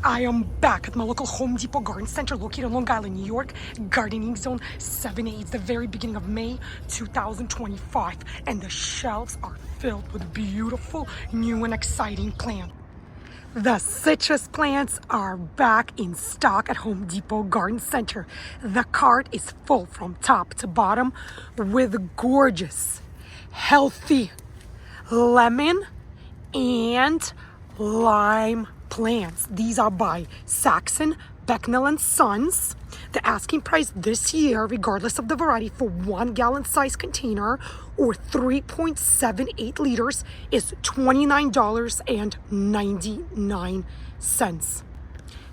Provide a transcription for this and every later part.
I am back at my local Home Depot garden center located in Long Island, New York, gardening zone 7A. It's the very beginning of May 2025, and the shelves are filled with beautiful, new and exciting plants. The citrus plants are back in stock at Home Depot Garden Center. The cart is full from top to bottom with gorgeous, healthy lemon and lime plants. These are by Saxon, Becknell and Sons. The asking price this year, regardless of the variety, for 1 gallon size container or 3.78 liters is $29.99.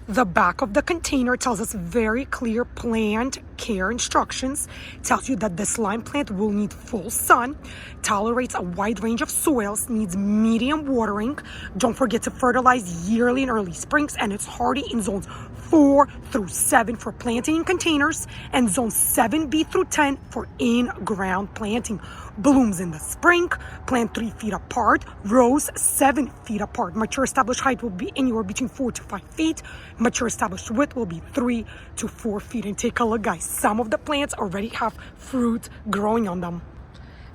The back of the container tells us very clear plant care instructions. Tells you that this lime plant will need full sun, tolerates a wide range of soils, needs medium watering. Don't forget to fertilize yearly and early springs, and it's hardy in zones 4 through 7 for planting in containers and zones 7B through 10 for in-ground planting. Blooms in the spring, plant 3 feet apart, rows 7 feet apart. Mature established height will be anywhere between 4 to 5 feet. Mature established width will be 3 to 4 feet. And take a look, guys. Some of the plants already have fruit growing on them.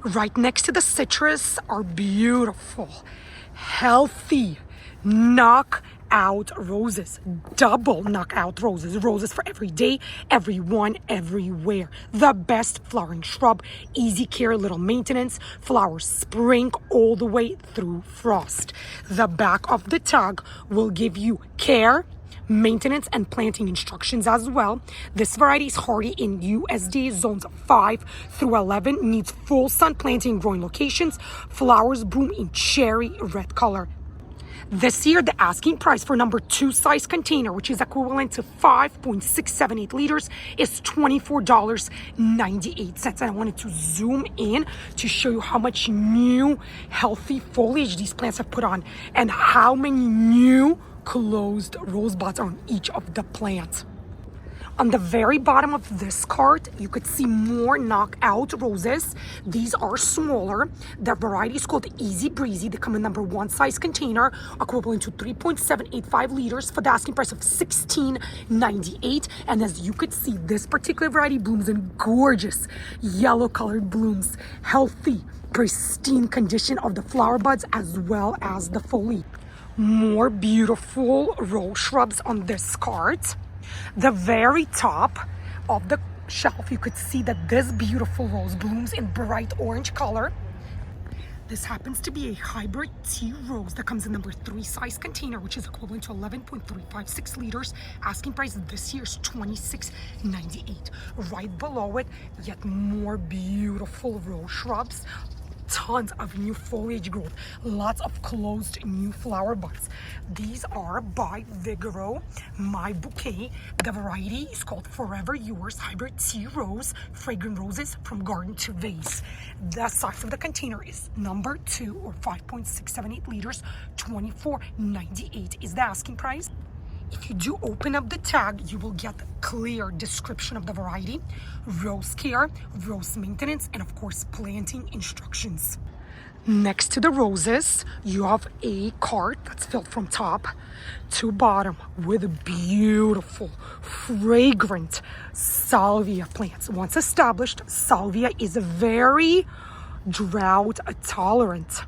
Right next to the citrus are beautiful, healthy, knockout roses, double knockout roses for every day, everyone, everywhere. The best flowering shrub, easy care, little maintenance, flowers spring all the way through frost. The back of the tag will give you care, maintenance and planting instructions as well. This variety is hardy in USDA zones 5 through 11, needs full sun planting in growing locations. Flowers bloom in cherry red color. This year, the asking price for number 2 size container, which is equivalent to 5.678 liters, is $24.98. And I wanted to zoom in to show you how much new, healthy foliage these plants have put on and how many new closed rose buds are on each of the plants. On the very bottom of this cart, you could see more knockout roses. These are smaller. The variety is called Easy Breezy. They come in number 1 size container, equivalent to 3.785 liters for the asking price of $16.98. And as you could see, this particular variety blooms in gorgeous yellow colored blooms, healthy, pristine condition of the flower buds as well as the foliage. More beautiful rose shrubs on this cart. The very top of the shelf, you could see that this beautiful rose blooms in bright orange color. This happens to be a hybrid tea rose that comes in number 3 size container, which is equivalent to 11.356 liters. Asking price this year is $26.98. Right below it, yet more beautiful rose shrubs. Tons of new foliage growth, lots of closed new flower buds. These are by Vigoro, My Bouquet. The variety is called Forever Yours Hybrid Tea Rose, fragrant roses from garden to vase. The size of the container is number 2 or 5.678 liters, $24.98 is the asking price. If you do open up the tag, you will get a clear description of the variety, rose care, rose maintenance, and of course, planting instructions. Next to the roses, you have a cart that's filled from top to bottom with beautiful, fragrant salvia plants. Once established, salvia is very drought tolerant.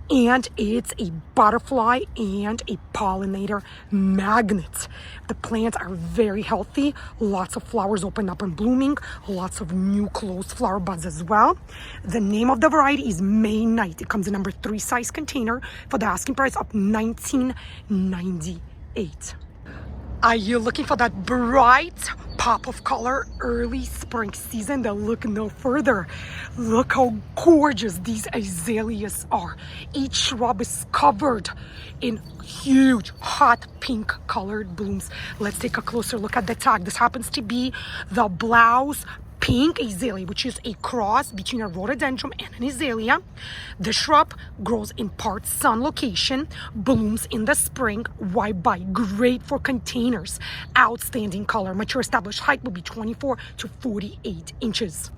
And it's a butterfly and a pollinator magnet. The plants are very healthy. Lots of flowers open up and blooming. Lots of new closed flower buds as well. The name of the variety is May Night. It comes in number 3 size container for the asking price of $19.98. Are you looking for that bright pop of color early spring season? Then look no further. Look how gorgeous these azaleas are. Each shrub is covered in huge hot pink colored blooms. Let's take a closer look at the tag. This happens to be the blouse pink azalea, which is a cross between a rhododendron and an azalea. The shrub grows in part sun location, blooms in the spring, white by, great for containers, outstanding color. Mature established height will be 24 to 48 inches.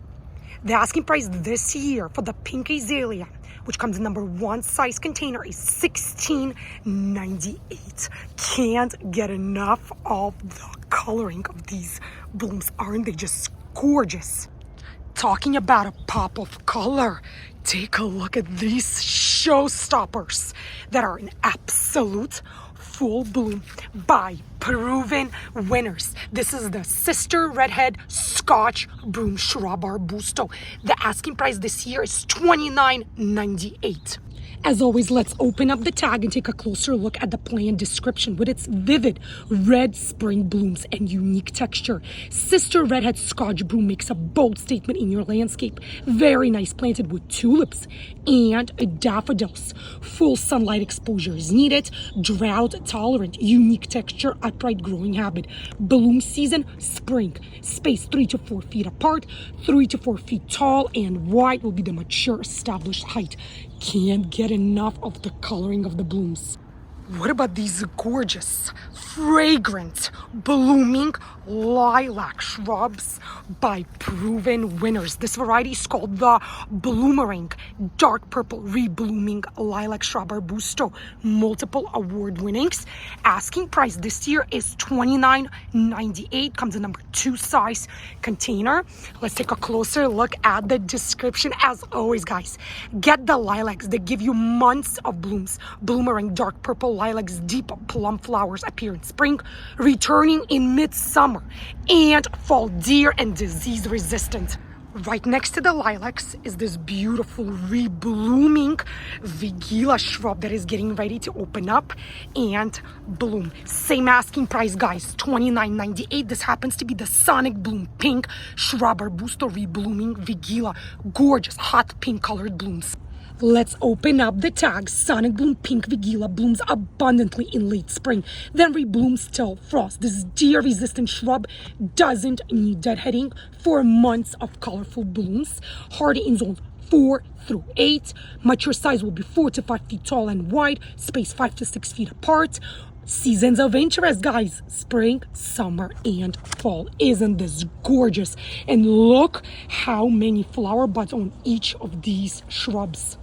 The asking price this year for the pink azalea, which comes in number 1 size container, is $16.98. Can't get enough of the coloring of these blooms. Aren't they just gorgeous? Talking about a pop of color, take a look at these showstoppers that are an absolute full bloom by proven winners. This is the Sister Redhead Scotch Broom Shrub Arbusto. The asking price this year is $29.98. As always, let's open up the tag and take a closer look at the plant description with its vivid red spring blooms and unique texture. Sister Redhead Scotch Broom makes a bold statement in your landscape. Very nice, planted with tulips and daffodils. Full sunlight exposure is needed. Drought tolerant, unique texture, upright growing habit. Bloom season, spring. Space 3 to 4 feet apart, 3 to 4 feet tall, and wide will be the mature established height. Can't get enough of the coloring of the blooms. What about these gorgeous, fragrant, blooming lilac shrubs by proven winners? This variety is called the Bloomerang Dark Purple Reblooming Lilac Shrub Arbusto. Multiple award winnings. Asking price this year is $29.98. Comes in number 2 size container. Let's take a closer look at the description. As always, guys, get the lilacs. They give you months of blooms. Bloomerang Dark Purple lilacs, deep plum flowers appear in spring, returning in midsummer, and fall deer and disease resistant. Right next to the lilacs is this beautiful reblooming Vigila shrub that is getting ready to open up and bloom. Same asking price, guys, $29.98. This happens to be the Sonic Bloom Pink Shrub Arbusto Reblooming Vigila. Gorgeous, hot pink colored blooms. Let's open up the tag. Sonic Bloom Pink Vigila blooms abundantly in late spring, then reblooms till frost. This deer-resistant shrub doesn't need deadheading for months of colorful blooms. Hardy in zones 4 through 8. Mature size will be 4 to 5 feet tall and wide, space 5 to 6 feet apart. Seasons of interest, guys: spring, summer, and fall. Isn't this gorgeous? And look how many flower buds on each of these shrubs.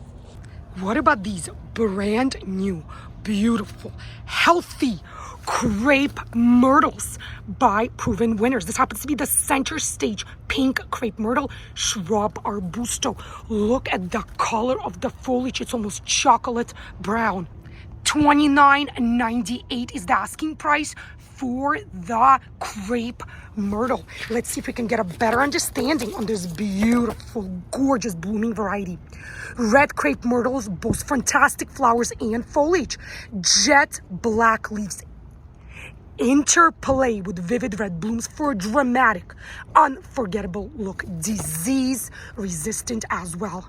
What about these brand new, beautiful, healthy crepe myrtles by proven winners? This happens to be the center stage pink crepe myrtle shrub arbusto. Look at the color of the foliage. It's almost chocolate brown. $29.98 is the asking price for the crepe myrtle. Let's see if we can get a better understanding on this beautiful, gorgeous blooming variety. Red crepe myrtles boast fantastic flowers and foliage. Jet black leaves interplay with vivid red blooms for a dramatic, unforgettable look. Disease resistant as well.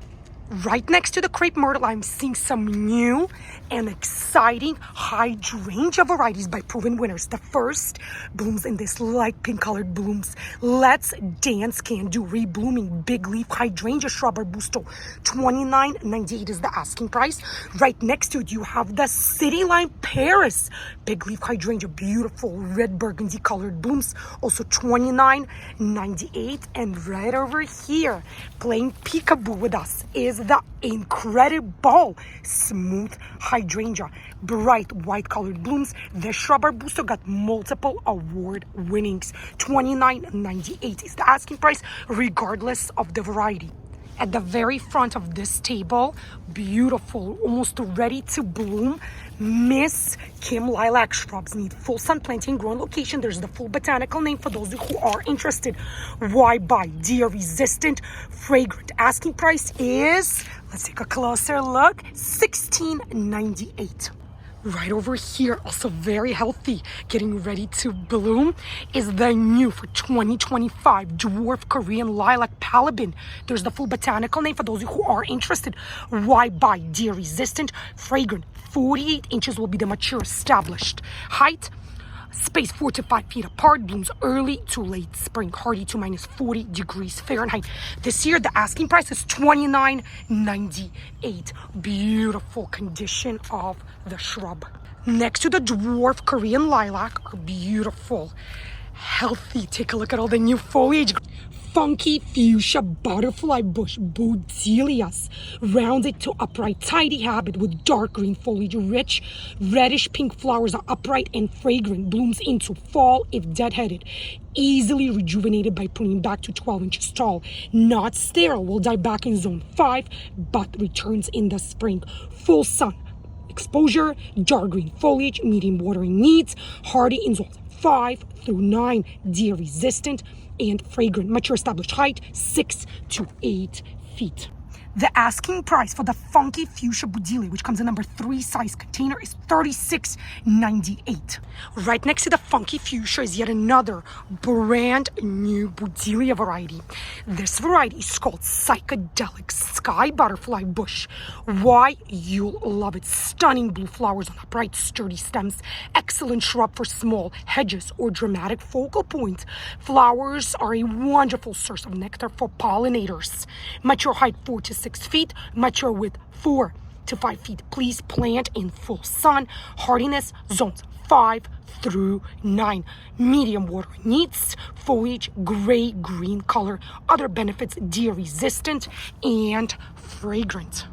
Right next to the crepe myrtle, I'm seeing some new and exciting hydrangea varieties by proven winners. The first blooms in this light pink colored blooms. Let's Dance Can Do reblooming big leaf hydrangea shrub arbusto. $29.98 is the asking price. Right next to it, you have the City Lime Paris big leaf hydrangea, beautiful red burgundy colored blooms, also $29.98. And right over here, playing peekaboo with us, is the incredible smooth hydrangea, bright white colored blooms. The shrub arbusto got multiple award winnings. $29.98 is the asking price, regardless of the variety. At the very front of this table, beautiful, almost ready to bloom Miss Kim lilac shrubs need full sun planting and growing location. There's the full botanical name for those who are interested. Why buy? Deer resistant, fragrant. Asking price is, let's take a closer look, $16.98. Right over here, also very healthy, getting ready to bloom, is the new for 2025 dwarf Korean lilac palabin. There's the full botanical name for those who are interested. Why buy? Deer resistant, fragrant. 48 inches will be the mature established height. Space 4 to 5 feet apart, blooms early to late spring, hardy to minus 40 degrees Fahrenheit. This year, the asking price is $29.98. Beautiful condition of the shrub. Next to the dwarf Korean lilac are beautiful, healthy. Take a look at all the new foliage. funky fuchsia butterfly bush Budelias, rounded to upright, tidy habit with dark green foliage. Rich reddish pink flowers are upright and fragrant. Blooms into fall if deadheaded. Easily rejuvenated by pruning back to 12 inches tall. Not sterile, will die back in zone 5, but returns in the spring. Full sun exposure, dark green foliage, medium watering needs, hardy in zones 5 through 9, deer resistant and fragrant. Mature established height 6 to 8 feet. The asking price for the funky fuchsia Budelia, which comes in number 3 size container, is $36.98. Right next to the funky fuchsia is yet another brand new Budelia variety. This variety is called Psychedelic Sky Butterfly Bush. Why? You'll love it. Stunning blue flowers on upright, sturdy stems. Excellent shrub for small hedges or dramatic focal point. Flowers are a wonderful source of nectar for pollinators. Mature height 4 to 6 feet, mature width 4 to 5 feet. Please plant in full sun. Hardiness zones 5 through 9. Medium water needs. Foliage gray green color. Other benefits: deer resistant and fragrant.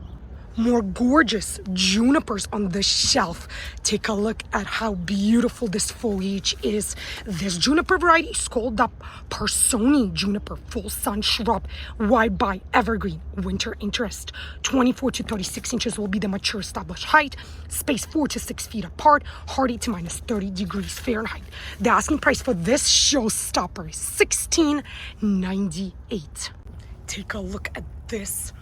More gorgeous junipers on the shelf. Take a look at how beautiful this foliage is. This juniper variety is called the Personi juniper, full sun shrub. Wide by evergreen, winter interest. 24 to 36 inches will be the mature established height. Space 4 to 6 feet apart. Hardy to minus 30 degrees Fahrenheit. The asking price for this showstopper is $16.98. Take a look at this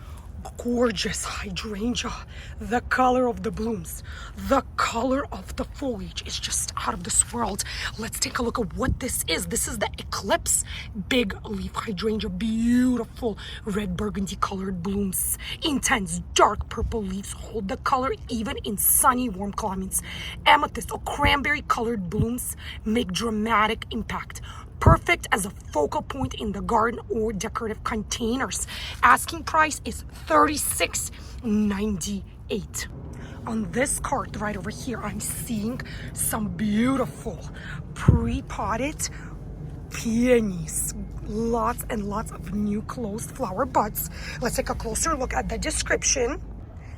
gorgeous hydrangea. The color of the blooms, the color of the foliage is just out of this world. Let's take a look at what this is. This is the Eclipse big leaf hydrangea. Beautiful red burgundy colored blooms. Intense dark purple leaves hold the color even in sunny warm climates. Amethyst or cranberry colored blooms make dramatic impact. Perfect as a focal point in the garden or decorative containers. Asking price is $36.98. On this cart right over here, I'm seeing some beautiful pre-potted peonies. Lots and lots of new closed flower buds. Let's take a closer look at the description.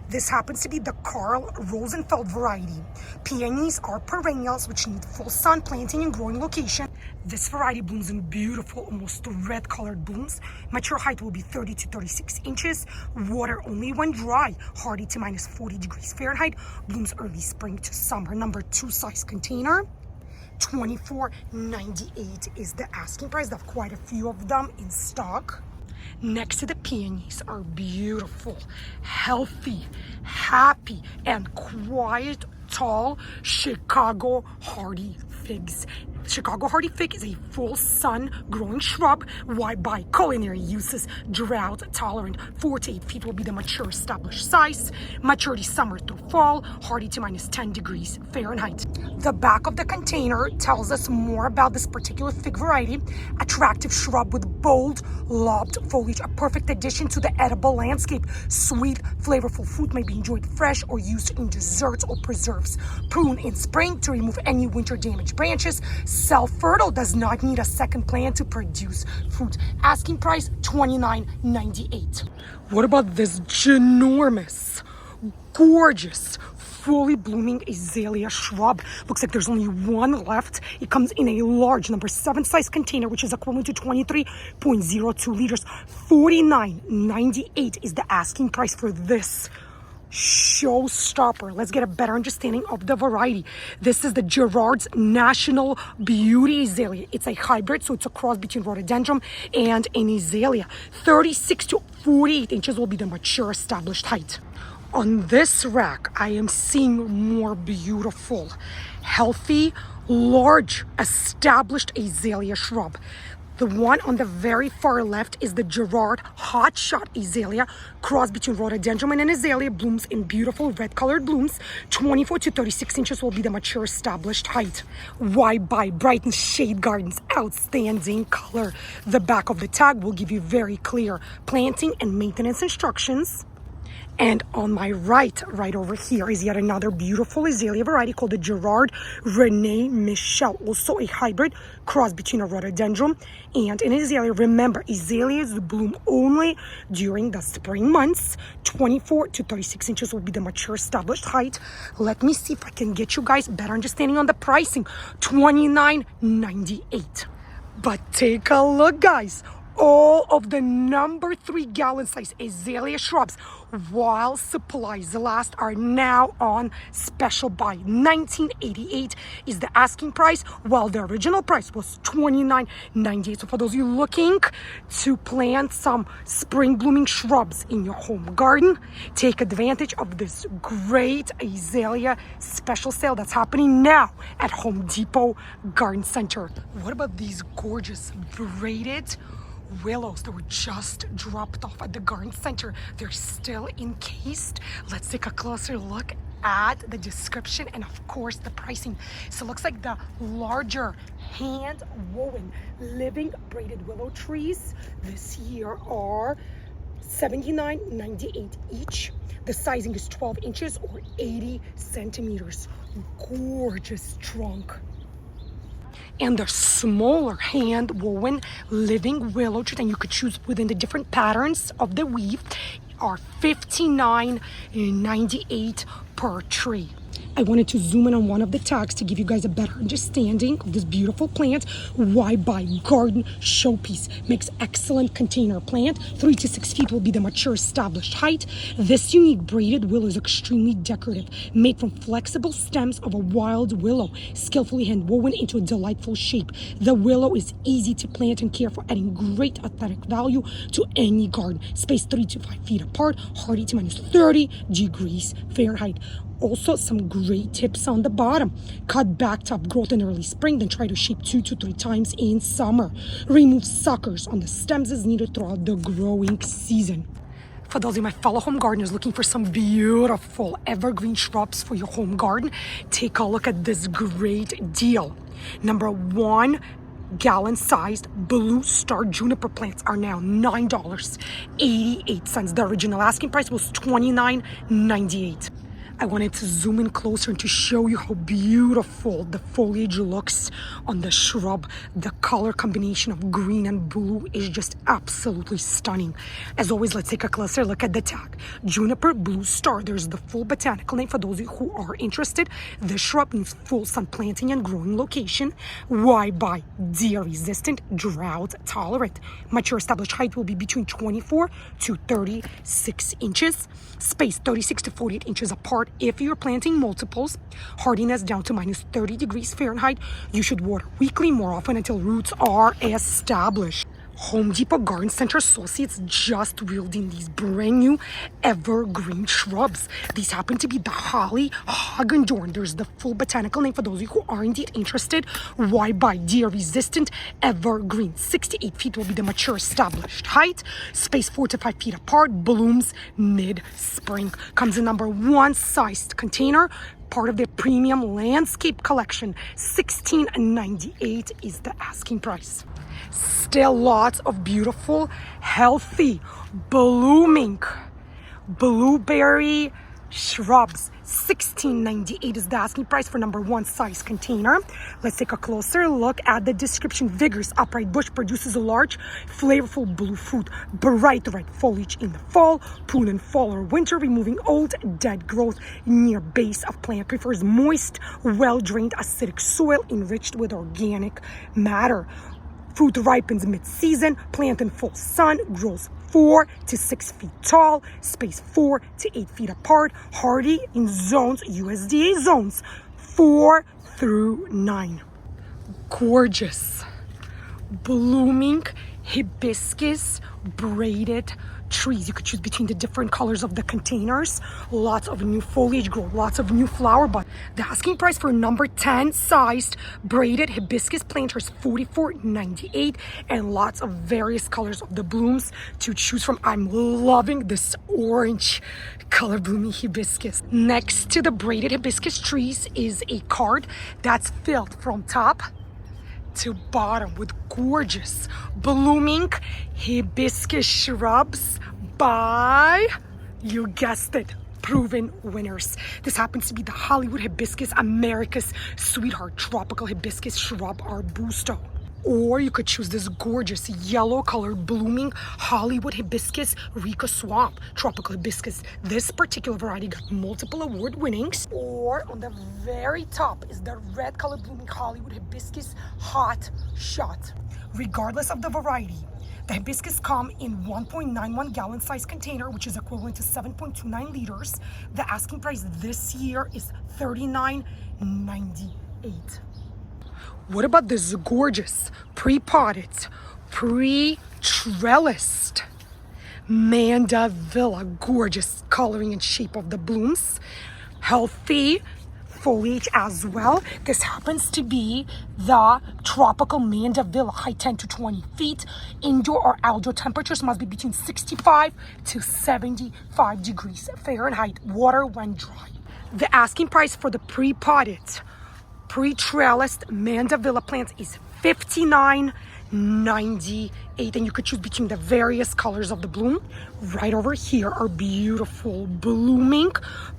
This happens to be the Carl Rosenfeld variety. Peonies are perennials which need full sun, planting, and growing location. This variety blooms in beautiful, almost red colored blooms. Mature height will be 30 to 36 inches. Water only when dry. Hardy to minus 40 degrees Fahrenheit. Blooms early spring to summer. Number 2 size container. $24.98 is the asking price. They have quite a few of them in stock. Next to the peonies are beautiful, healthy, happy, and quiet, tall Chicago hardy figs. Chicago hardy fig is a full sun growing shrub, wide by culinary uses, drought tolerant. 4 to 8 feet will be the mature established size. Maturity summer through fall, hardy to minus 10 degrees Fahrenheit. The back of the container tells us more about this particular fig variety. Attractive shrub with bold, lobed foliage, a perfect addition to the edible landscape. Sweet, flavorful fruit may be enjoyed fresh or used in desserts or preserves. Prune in spring to remove any winter damaged branches. Self-fertile, does not need a second plant to produce fruit. Asking price $29.98. What about this ginormous, gorgeous, fully blooming azalea shrub? Looks like there's only one left. It comes in a large number 7 size container, which is equivalent to 23.02 liters. $49.98 is the asking price for this showstopper. Let's get a better understanding of the variety. This is the Gerard's National Beauty Azalea. It's a hybrid, so it's a cross between rhododendron and an azalea. 36 to 48 inches will be the mature established height. On this rack, I am seeing more beautiful, healthy, large, established azalea shrub. The one on the very far left is the Gerard Hotshot Azalea, cross between rhododendron and an azalea. Blooms in beautiful red colored blooms. 24 to 36 inches will be the mature established height. Wide by Brighton Shade Gardens, outstanding color. The back of the tag will give you very clear planting and maintenance instructions. And on my right over here is yet another beautiful azalea variety called the Gerard Rene Michel, also a hybrid cross between a rhododendron and an azalea. Remember, azaleas bloom only during the spring months. 24 to 36 inches will be the mature established height. Let me see if I can get you guys better understanding on the pricing. $29.98. But take a look, guys. All of the number 3 gallon size azalea shrubs, while supplies last, are now on special buy. $19.88 is the asking price, while the original price was $29.98. So for those of you looking to plant some spring blooming shrubs in your home garden, take advantage of this great azalea special sale that's happening now at Home Depot Garden Center. What about these gorgeous braided willows that were just dropped off at the garden center? They're still encased. Let's take a closer look at the description and of course the pricing. So it looks like the larger hand woven living braided willow trees this year are $79.98 each. The sizing is 12 inches or 80 centimeters. Gorgeous trunk. And the smaller hand woven living willow trees, and you could choose within the different patterns of the weave, are $59.98 per tree. I wanted to zoom in on one of the tags to give you guys a better understanding of this beautiful plant. Why buy garden showpiece? Makes excellent container plant. 3 to 6 feet will be the mature established height. This unique braided willow is extremely decorative, made from flexible stems of a wild willow, skillfully hand woven into a delightful shape. The willow is easy to plant and care for, adding great aesthetic value to any garden. Spaced 3 to 5 feet apart, hardy to minus 30 degrees Fahrenheit. Also, some great tips on the bottom. Cut back top growth in early spring, then try to shape 2 to 3 times in summer. Remove suckers on the stems as needed throughout the growing season. For those of my fellow home gardeners looking for some beautiful evergreen shrubs for your home garden, take a look at this great deal. Number 1 gallon sized blue star juniper plants are now $9.88. The original asking price was $29.98. I wanted to zoom in closer and to show you how beautiful the foliage looks on the shrub. The color combination of green and blue is just absolutely stunning. As always, let's take a closer look at the tag. Juniper blue star. There's the full botanical name for those of you who are interested. The shrub needs full sun planting and growing location. Why buy? Deer resistant, drought tolerant. Mature established height will be between 24 to 36 inches. Space 36 to 48 inches apart. If you're planting multiples, hardiness down to minus 30 degrees Fahrenheit. You should water weekly, more often until roots are established. Home Depot Garden Center associates just wheeled in these brand new evergreen shrubs. These happen to be the holly hagandorn. There's the full botanical name for those of you who are indeed interested. Why buy? Deer resistant evergreen. 6 to 8 feet will be the mature established height. Space 4 to 5 feet apart. Blooms mid-spring. Comes in number 1 sized container. Part of their premium landscape collection. $16.98 is the asking price. Still lots of beautiful, healthy, blooming blueberry shrubs. $16.98 is the asking price for number 1 size container. Let's take a closer look at the description. Vigorous upright bush produces a large, flavorful blue fruit. Bright red foliage in the fall. Prune in fall or winter, removing old, dead growth near base of plant. Prefers moist, well-drained, acidic soil enriched with organic matter. Fruit ripens mid-season, plant in full sun, grows 4 to 6 feet tall, space 4 to 8 feet apart, hardy in zones, USDA zones 4 through 9. Gorgeous, blooming hibiscus braided trees. You could choose between the different colors of the containers. Lots of new foliage growth, lots of new flower bud. The asking price for number 10 sized braided hibiscus planter is $44.98, and lots of various colors of the blooms to choose from. I'm loving this orange color blooming hibiscus. Next to the braided hibiscus trees is a card that's filled from top to bottom with gorgeous blooming hibiscus shrubs by You guessed it. Proven winners. This happens to be the Hollywood hibiscus, America's sweetheart, tropical hibiscus shrub arbusto. Or you could choose this gorgeous yellow colored blooming Hollywood hibiscus Rica Swamp tropical hibiscus. This particular variety got multiple award winnings. Or on the very top is the red colored blooming Hollywood hibiscus Hot Shot. Regardless of the variety, the hibiscus come in 1.91 gallon size container, which is equivalent to 7.29 liters. The asking price this year is $39.98. What about this gorgeous pre-potted, pre-trellised Mandevilla? Gorgeous coloring and shape of the blooms. Healthy foliage as well. This happens to be the tropical Mandevilla, height 10 to 20 feet. Indoor or outdoor temperatures must be between 65 to 75 degrees Fahrenheit. Water when dry. The asking price for the pre-potted, pre-trellised Mandevilla plants is $59.98, and you could choose between the various colors of the bloom. Right over here are beautiful blooming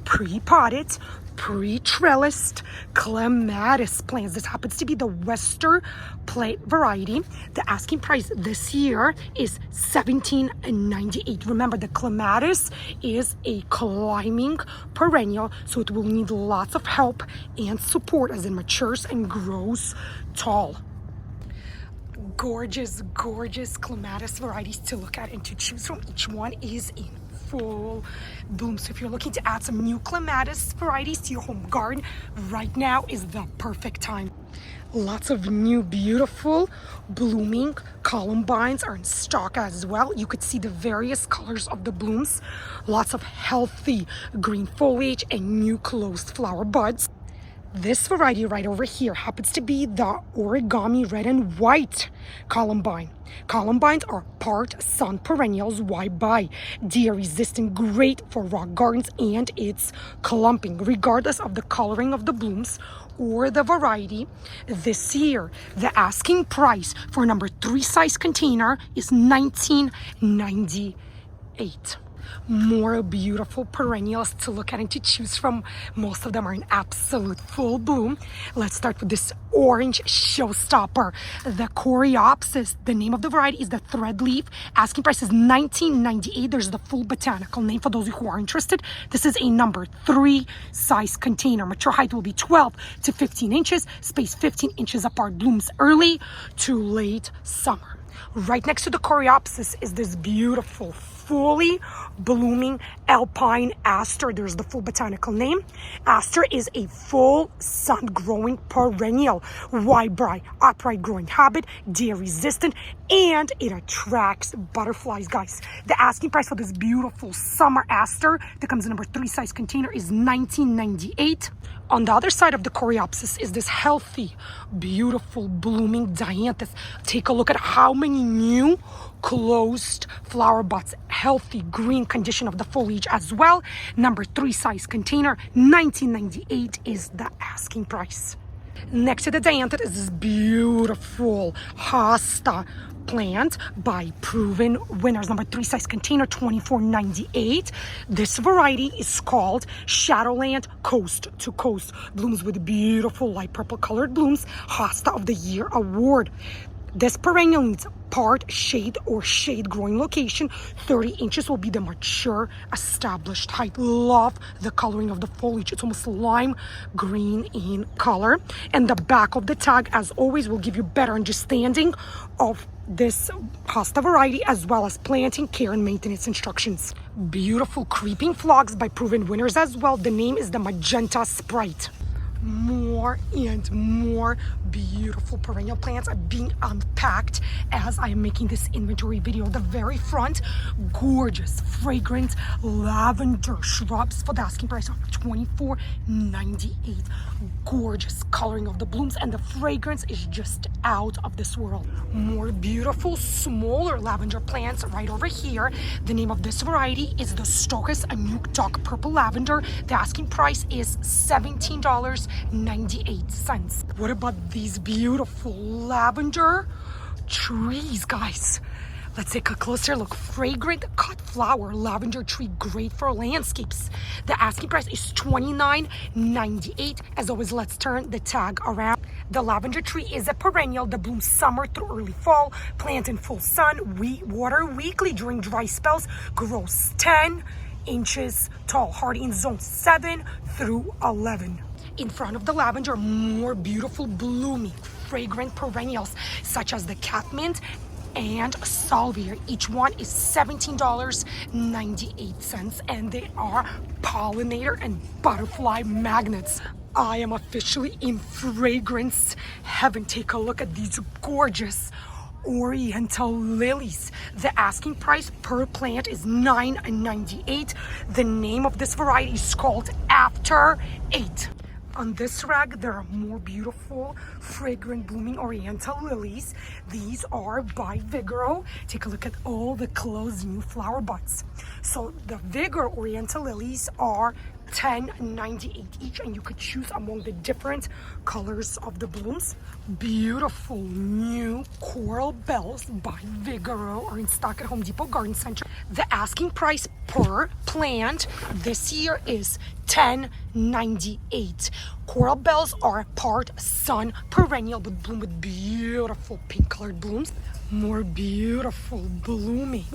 pre-potted, pre-trellised clematis plants. This happens to be the Western plate variety. The asking price this year is $17.98. Remember, the clematis is a climbing perennial, so it will need lots of help and support as it matures and grows tall. Gorgeous, gorgeous clematis varieties to look at and to choose from. Each one is in full bloom. So if you're looking to add some new clematis varieties to your home garden, right now is the perfect time. Lots of new beautiful blooming columbines are in stock as well. You could see the various colors of the blooms. Lots of healthy green foliage and new closed flower buds. This variety right over here happens to be the origami red and white columbine. Columbines are part sun perennials, wide by deer resistant, great for rock gardens and its clumping. Regardless of the coloring of the blooms or the variety, this year the asking price for number 3 size container is $19.98. More beautiful perennials to look at and to choose from. Most of them are in absolute full bloom. Let's start with this orange showstopper, the Coreopsis. The name of the variety is the threadleaf. Asking price is $19.98. There's the full botanical name for those who are interested. This is a number 3 size container. Mature height will be 12 to 15 inches. Spaced 15 inches apart. Blooms early to late summer. Right next to the Coreopsis is this beautiful fully blooming alpine aster. There's the full botanical name. Aster is a full sun growing perennial, wide bright, upright growing habit, deer resistant, and it attracts butterflies, guys. The asking price for this beautiful summer aster that comes in number 3 size container is $19.98. On the other side of the Coreopsis is this healthy, beautiful blooming dianthus. Take a look at how many new closed flower buds, healthy green condition of the foliage as well. Number 3 size container, $19.98 is the asking price. Next to the dianthus is this beautiful hosta plant by proven winners. Number 3 size container, $24.98. This variety is called Shadowland Coast to Coast. Blooms with beautiful light purple colored blooms. Hosta of the Year award. This perennial needs part shade or shade growing location. 30 inches will be the mature established height. Love the coloring of the foliage. It's almost lime green in color. And the back of the tag, as always, will give you better understanding of this hosta variety as well as planting, care, and maintenance instructions. Beautiful creeping phlox by proven winners as well. The name is the Magenta Sprite. More and more beautiful perennial plants are being unpacked as I am making this inventory video. The very front, gorgeous fragrant lavender shrubs for the asking price of $24.98. Gorgeous coloring of the blooms, and the fragrance is just out of this world. More beautiful smaller lavender plants right over here. The name of this variety is the Stochas Anuk Dark Purple Lavender. The asking price is $17.98. What about these beautiful lavender trees, guys? Let's take a closer look. Fragrant cut flower lavender tree, great for landscapes. The asking price is $29.98. As always, let's turn the tag around. The lavender tree is a perennial that blooms summer through early fall. Plant in full sun, water weekly during dry spells. Grows 10 inches tall, hardy in zone 7 through 11. In front of the lavender, more beautiful blooming fragrant perennials such as the catmint and Salvia. Each one is $17.98, and they are pollinator and butterfly magnets. I am officially in fragrance heaven. Take a look at these gorgeous Oriental lilies. The asking price per plant is $9.98. The name of this variety is called After 8. On this rag, there are more beautiful, fragrant, blooming Oriental lilies. These are by Vigoro. Take a look at all the closed new flower buds. So the Vigoro Oriental lilies are $10.98 each, and you could choose among the different colors of the blooms. Beautiful new coral bells by Vigoro are in stock at Home Depot Garden Center. The asking price per plant this year is $10.98. Coral bells are part sun perennial but bloom with beautiful pink colored blooms. More beautiful blooming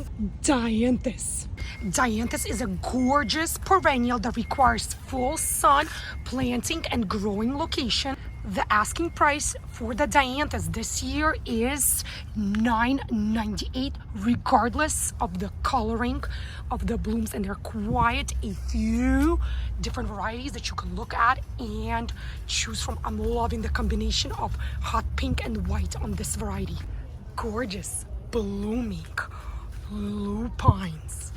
Dianthus. Dianthus is a gorgeous perennial that requires full sun planting and growing location. The asking price for the Dianthus this year is $9.98, regardless of the coloring of the blooms, and there are quite a few different varieties that you can look at and choose from. I'm loving the combination of hot pink and white on this variety. Gorgeous blooming lupines.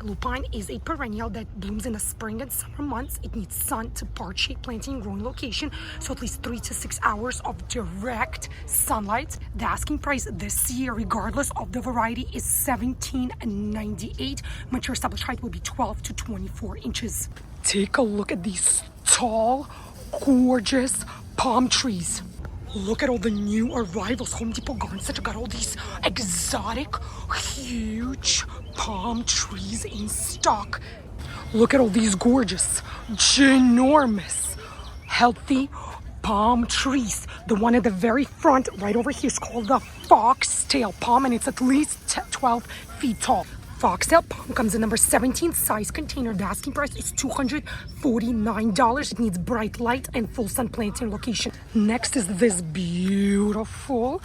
Lupine is a perennial that blooms in the spring and summer months. It needs sun to part-shaped planting and growing location, so at least 3 to 6 hours of direct sunlight. The asking price this year, regardless of the variety, is $17.98. Mature established height will be 12 to 24 inches. Take a look at these tall, gorgeous palm trees. Look at all the new arrivals. Home Depot Garden Center got all these exotic, huge palm trees in stock. Look at all these gorgeous, ginormous, healthy palm trees. The one at the very front, right over here, is called the foxtail palm, and it's at least 12 feet tall. Foxtail palm comes in number 17 size container. The asking price is $249. It needs bright light and full sun planting location. Next is this beautiful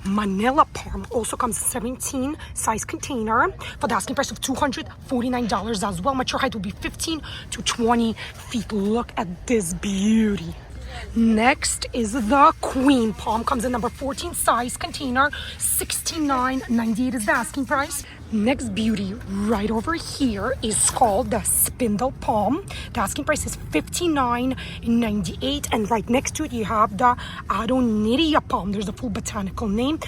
Manila palm. Also comes 17 size container for the asking price of $249 as well. Mature height will be 15 to 20 feet. Look at this beauty. Next is the queen palm. Comes in number 14 size container. $69.98 is the asking price. Next beauty right over here is called the spindle palm. The asking price is $59.98, and right next to it you have the Adoniria palm. There's a full botanical name.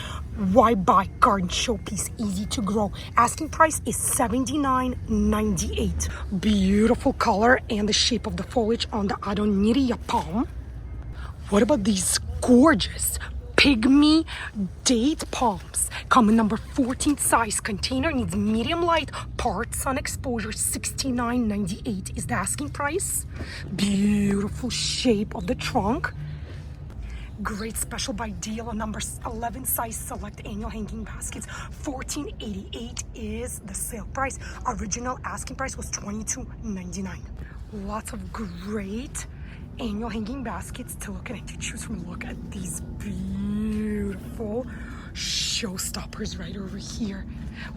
Why buy? Garden showpiece, easy to grow. Asking price is $79.98. Beautiful color and the shape of the foliage on the Adoniria palm. What about these gorgeous pygmy date palms? Come in number 14 size container. Needs medium light, part sun exposure. $69.98 is the asking price. Beautiful shape of the trunk. Great special by deal on number 11 size select annual hanging baskets. $14.88 is the sale price. Original asking price was $22.99. Lots of great annual hanging baskets to look at and to choose from. Look at these beautiful showstoppers right over here.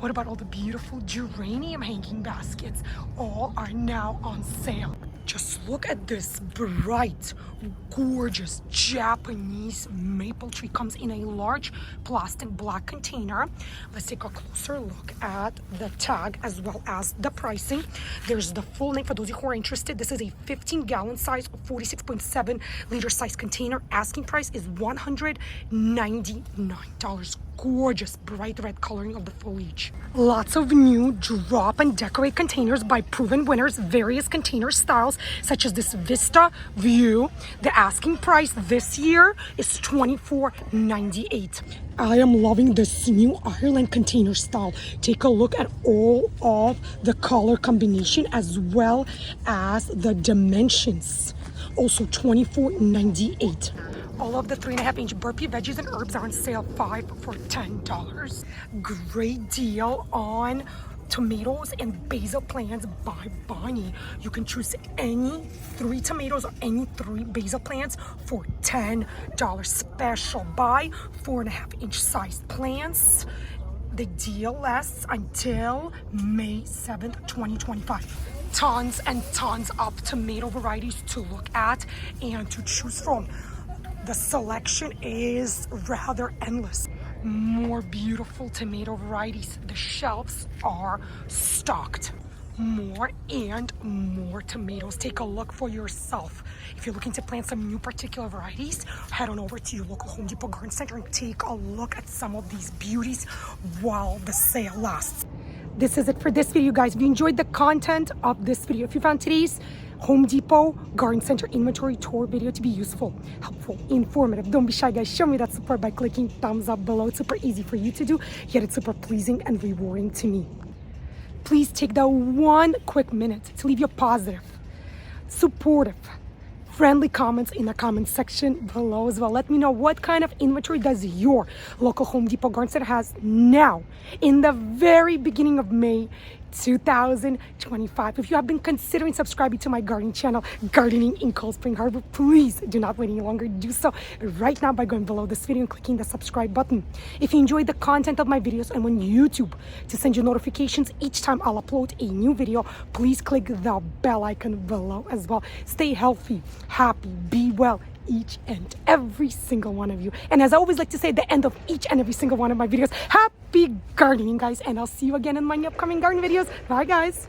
What about all the beautiful geranium hanging baskets? All are now on sale. Just look at this bright, gorgeous Japanese maple tree. Comes in a large plastic black container. Let's take a closer look at the tag as well as the pricing. There's the full name for those who are interested. This is a 15-gallon size, 46.7 liter size container. Asking price is $199. Gorgeous bright red coloring of the foliage. Lots of new drop and decorate containers by proven winners. Various container styles perennials such as this Vista View. The asking price this year is $24.98. I am loving this new Ireland container style. Take a look at all of the color combination as well as the dimensions. Also $24.98. All of the 3.5-inch burpee veggies and herbs are on sale, 5 for $10. Great deal on tomatoes and basil plants by Bonnie. You can choose any 3 tomatoes or any 3 basil plants for $10. Special buy 4.5-inch sized plants. The deal lasts until May 7th, 2025. Tons and tons of tomato varieties to look at and to choose from. The selection is rather endless. More beautiful tomato varieties. The shelves are stocked. More and more tomatoes. Take a look for yourself. If you're looking to plant some new particular varieties, head on over to your local Home Depot Garden Center and take a look at some of these beauties while the sale lasts. This is it for this video, guys. If you enjoyed the content of this video, if you found today's Home Depot Garden Center inventory tour video to be useful, helpful, informative, don't be shy, guys. Show me that support by clicking thumbs up below. It's super easy for you to do, yet it's super pleasing and rewarding to me. Please take that one quick minute to leave your positive, supportive, friendly comments in the comment section below as well. Let me know what kind of inventory does your local Home Depot Garden Center has now in the very beginning of May 2025. If you have been considering subscribing to my gardening channel, Gardening in Cold Spring Harbor, please do not wait any longer. Do so right now by going below this video and clicking the subscribe button. If you enjoyed the content of my videos and want YouTube to send you notifications each time I'll upload a new video, please click the bell icon below as well. Stay healthy, happy, be well, each and every single one of you. And as I always like to say at the end of each and every single one of my videos, happy gardening, guys, and I'll see you again in my upcoming garden videos. Bye, guys.